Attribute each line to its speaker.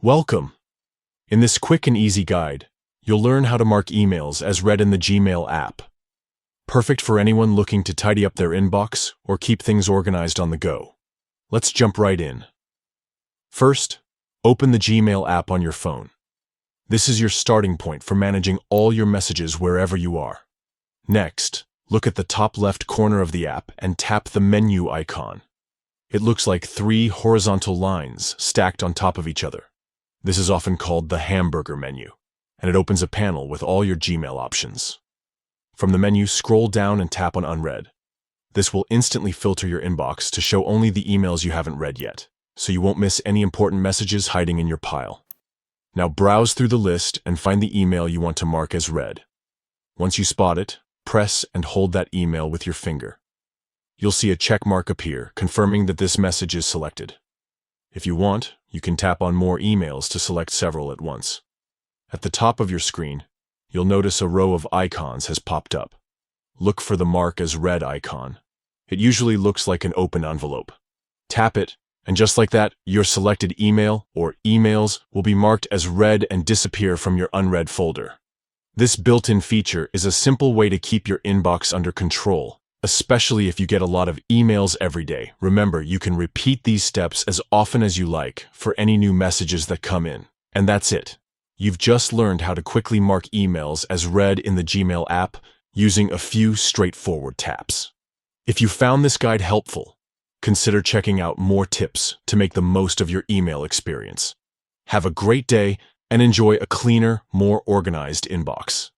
Speaker 1: Welcome! In this quick and easy guide, you'll learn how to mark emails as read in the Gmail app. Perfect for anyone looking to tidy up their inbox or keep things organized on the go. Let's jump right in. First, open the Gmail app on your phone. This is your starting point for managing all your messages wherever you are. Next, look at the top left corner of the app and tap the menu icon. It looks like 3 horizontal lines stacked on top of each other. This is often called the hamburger menu, and it opens a panel with all your Gmail options. From the menu, scroll down and tap on Unread. This will instantly filter your inbox to show only the emails you haven't read yet, so you won't miss any important messages hiding in your pile. Now browse through the list and find the email you want to mark as read. Once you spot it, press and hold that email with your finger. You'll see a check mark appear, confirming that this message is selected. If you want, you can tap on More Emails to select several at once. At the top of your screen, you'll notice a row of icons has popped up. Look for the Mark as Read icon. It usually looks like an open envelope. Tap it, and just like that, your selected email or emails will be marked as read and disappear from your unread folder. This built-in feature is a simple way to keep your inbox under control, especially if you get a lot of emails every day. Remember, you can repeat these steps as often as you like for any new messages that come in. And that's it. You've just learned how to quickly mark emails as read in the Gmail app using a few straightforward taps. If you found this guide helpful, consider checking out more tips to make the most of your email experience. Have a great day and enjoy a cleaner, more organized inbox.